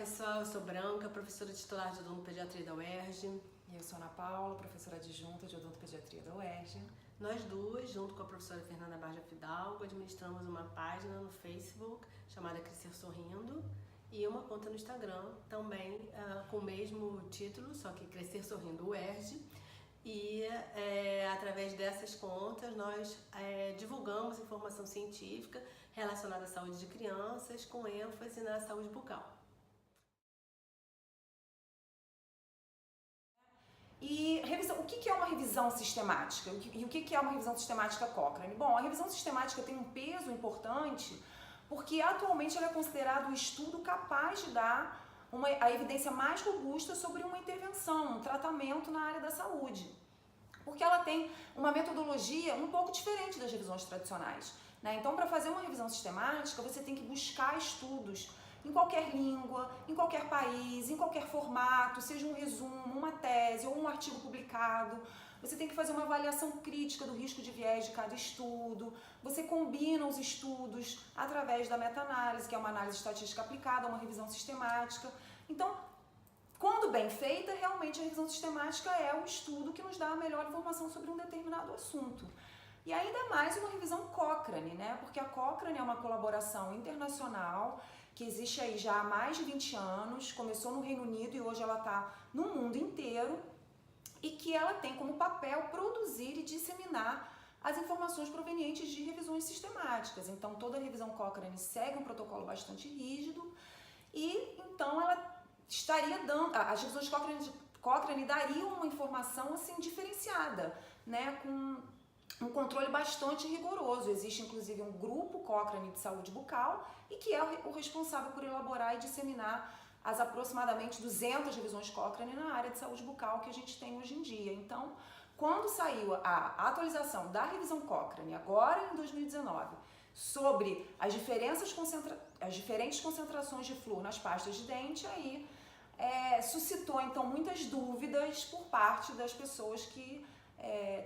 pessoal, eu sou Branca, professora titular de odontopediatria da UERJ. E eu sou Ana Paula, professora adjunta de odontopediatria da UERJ. Nós duas, junto com a professora Fernanda Barja Fidalgo, administramos uma página no Facebook chamada Crescer Sorrindo e uma conta no Instagram também com o mesmo título, só que Crescer Sorrindo UERJ. E através dessas contas nós divulgamos informação científica relacionada à saúde de crianças com ênfase na saúde bucal. E o que é uma revisão sistemática? E o que é uma revisão sistemática Cochrane? Bom, a revisão sistemática tem um peso importante porque atualmente ela é considerada o estudo capaz de dar a evidência mais robusta sobre uma intervenção, um tratamento na área da saúde. Porque ela tem uma metodologia um pouco diferente das revisões tradicionais, né? Então, para fazer uma revisão sistemática, você tem que buscar estudos em qualquer língua, em qualquer país, em qualquer formato, seja um resumo, uma tese ou um artigo publicado. Você tem que fazer uma avaliação crítica do risco de viés de cada estudo. Você combina os estudos através da meta-análise, que é uma análise estatística aplicada a uma revisão sistemática. Então, quando bem feita, realmente a revisão sistemática é o estudo que nos dá a melhor informação sobre um determinado assunto. E ainda mais uma revisão Cochrane, né? Porque a Cochrane é uma colaboração internacional que existe aí já há mais de 20 anos, começou no Reino Unido e hoje ela está no mundo inteiro, e que ela tem como papel produzir e disseminar as informações provenientes de revisões sistemáticas. Então toda revisão Cochrane segue um protocolo bastante rígido e então ela estaria dando, as revisões Cochrane dariam uma informação assim diferenciada, né, com um controle bastante rigoroso. Existe inclusive um grupo Cochrane de saúde bucal e que é o responsável por elaborar e disseminar as aproximadamente 200 revisões Cochrane na área de saúde bucal que a gente tem hoje em dia. Então, quando saiu a atualização da revisão Cochrane, agora em 2019, sobre as diferentes concentrações de flúor nas pastas de dente, aí suscitou então muitas dúvidas por parte das pessoas que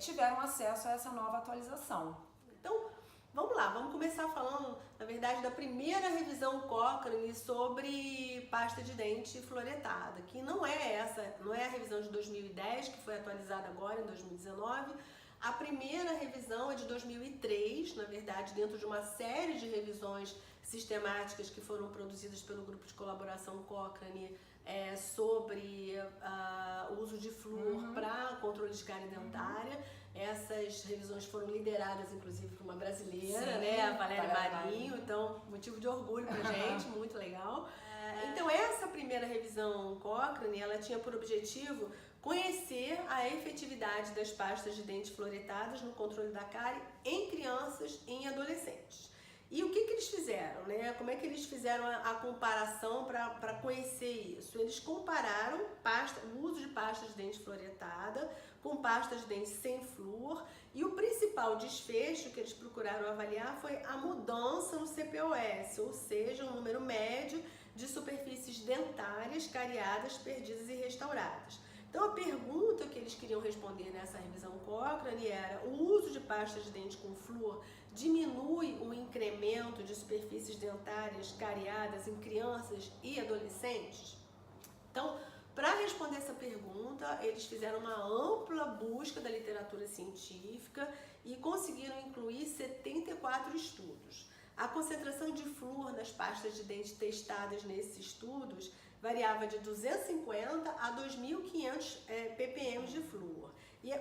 tiveram acesso a essa nova atualização. Então, vamos lá, vamos começar falando, na verdade, da primeira revisão Cochrane sobre pasta de dente fluoretada, que não é a revisão de 2010, que foi atualizada agora em 2019. A primeira revisão é de 2003, na verdade, dentro de uma série de revisões sistemáticas que foram produzidas pelo grupo de colaboração Cochrane sobre o uso de flúor para controle de cárie dentária. Essas revisões foram lideradas, inclusive, por uma brasileira, sim, né, a Valéria Marinho, então motivo de orgulho pra gente, muito legal. Então essa primeira revisão Cochrane, ela tinha por objetivo conhecer a efetividade das pastas de dente fluoretadas no controle da cárie em crianças e em adolescentes. E o que eles fizeram, né? Como é que eles fizeram a comparação para conhecer isso? Eles compararam o uso de pasta de dente fluoretada com pasta de dente sem flúor, e o principal desfecho que eles procuraram avaliar foi a mudança no CPOS, ou seja, um número médio de superfícies dentárias cariadas, perdidas e restauradas. Então a pergunta que eles queriam responder nessa revisão Cochrane era: o uso de pasta de dente com flúor diminui o incremento de superfícies dentárias cariadas em crianças e adolescentes? Então, para responder essa pergunta, eles fizeram uma ampla busca da literatura científica e conseguiram incluir 74 estudos. A concentração de flúor nas pastas de dente testadas nesses estudos variava de 250 a 2.500 ppm de flúor.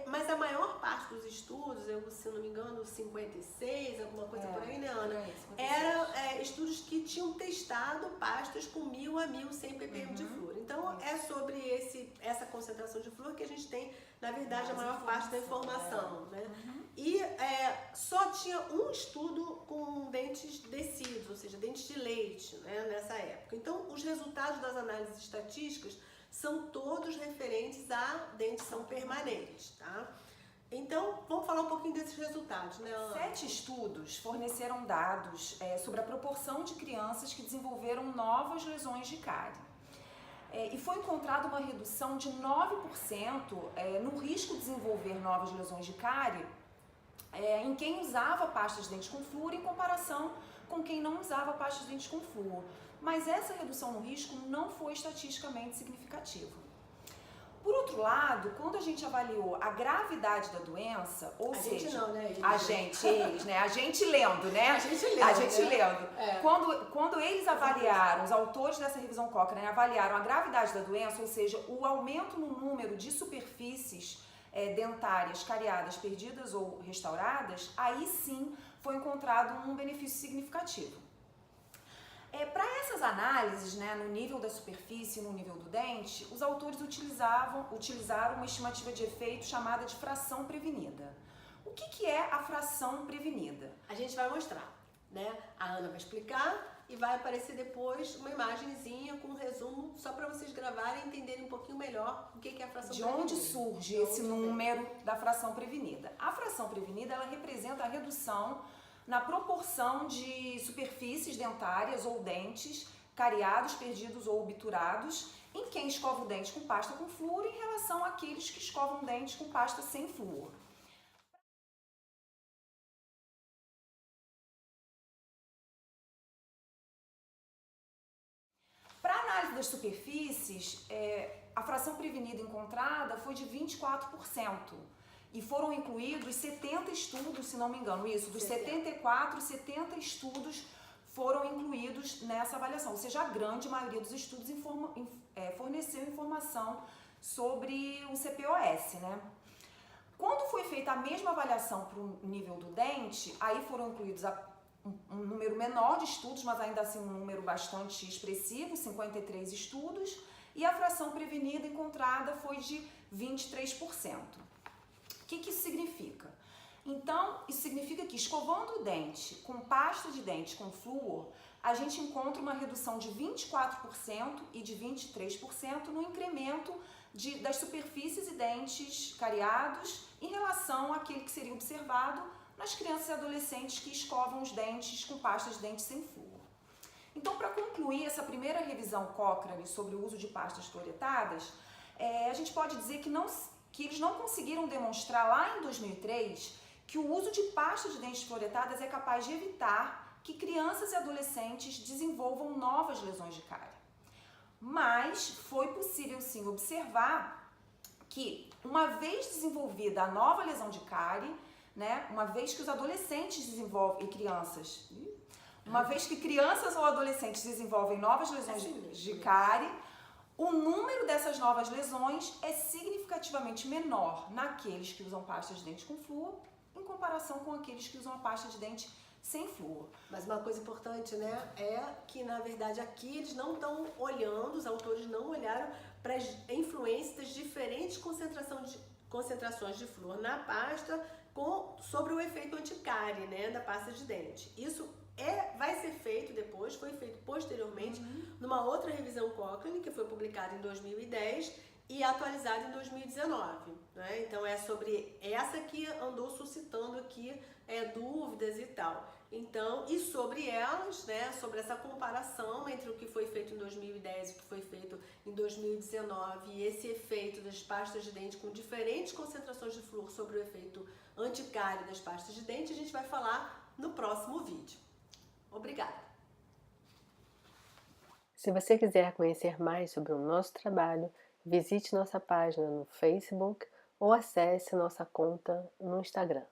Mas a maior parte dos estudos, se não me engano 56, alguma coisa por aí, né, Ana? Era estudos que tinham testado pastas com 1.000 a 1.100 ppm de flúor. Então é sobre essa concentração de flúor que a gente tem, na verdade, a maior parte da informação, né? E só tinha um estudo com dentes descidos, ou seja, dentes de leite, né, nessa época. Então os resultados das análises estatísticas são todos referentes à dentição permanente, tá? Então, vamos falar um pouquinho desses resultados, né, Ana? 7 estudos forneceram dados sobre a proporção de crianças que desenvolveram novas lesões de cárie. E foi encontrada uma redução de 9% no risco de desenvolver novas lesões de cárie em quem usava pasta de dente com flúor em comparação com quem não usava pasta de dente com flúor. Mas essa redução no risco não foi estatisticamente significativa. Por outro lado, quando a gente avaliou a gravidade da doença, ou seja... Gente não, né? Eles, né? A gente lendo, né? A gente lendo. É. Quando eles avaliaram, os autores dessa revisão Cochrane avaliaram a gravidade da doença, ou seja, o aumento no número de superfícies dentárias cariadas, perdidas ou restauradas, aí sim foi encontrado um benefício significativo. Para essas análises, né, no nível da superfície e no nível do dente, os autores utilizaram uma estimativa de efeito chamada de fração prevenida. O que é a fração prevenida? A gente vai mostrar, né? A Ana vai explicar e vai aparecer depois uma imagenzinha com um resumo, só para vocês gravarem e entenderem um pouquinho melhor o que é a fração prevenida. De onde surge esse número da fração prevenida? A fração prevenida, ela representa a redução na proporção de superfícies dentárias ou dentes cariados, perdidos ou obturados em quem escova o dente com pasta com flúor em relação àqueles que escovam dentes com pasta sem flúor. Para a análise das superfícies, a fração prevenida encontrada foi de 24%. E foram incluídos 70 estudos, se não me engano, isso, dos 74, 70 estudos foram incluídos nessa avaliação. Ou seja, a grande maioria dos estudos forneceu informação sobre o CPOS, né? Quando foi feita a mesma avaliação para o nível do dente, aí foram incluídos um número menor de estudos, mas ainda assim um número bastante expressivo, 53 estudos, e a fração prevenida encontrada foi de 23%. O que isso significa? Então, isso significa que escovando o dente com pasta de dente com flúor, a gente encontra uma redução de 24% e de 23% no incremento das superfícies e dentes cariados em relação àquele que seria observado nas crianças e adolescentes que escovam os dentes com pasta de dente sem flúor. Então, para concluir essa primeira revisão Cochrane sobre o uso de pastas fluoretadas, a gente pode dizer que eles não conseguiram demonstrar lá em 2003 que o uso de pasta de dentes fluoretadas é capaz de evitar que crianças e adolescentes desenvolvam novas lesões de cárie. Mas foi possível sim observar que uma vez desenvolvida a nova lesão de cárie, né, uma vez que os adolescentes desenvolvem, e crianças, uma vez que crianças ou adolescentes desenvolvem novas lesões de cárie, o número dessas novas lesões é significativamente menor naqueles que usam pasta de dente com flúor em comparação com aqueles que usam a pasta de dente sem flúor. Mas uma coisa importante, né, é que na verdade aqui eles não estão olhando, os autores não olharam para as influências das diferentes concentrações de flúor na pasta sobre o efeito anticárie, né, da pasta de dente. Isso vai ser feito depois, foi feito posteriormente numa outra revisão Cochrane, que foi publicada em 2010 e atualizada em 2019. Né? Então é sobre essa que andou suscitando aqui dúvidas e tal. Então, e sobre elas, né, sobre essa comparação entre o que foi feito em 2010 e o que foi feito em 2019 e esse efeito das pastas de dente com diferentes concentrações de flúor sobre o efeito anticárie das pastas de dente, a gente vai falar no próximo vídeo. Obrigada! Se você quiser conhecer mais sobre o nosso trabalho, visite nossa página no Facebook ou acesse nossa conta no Instagram.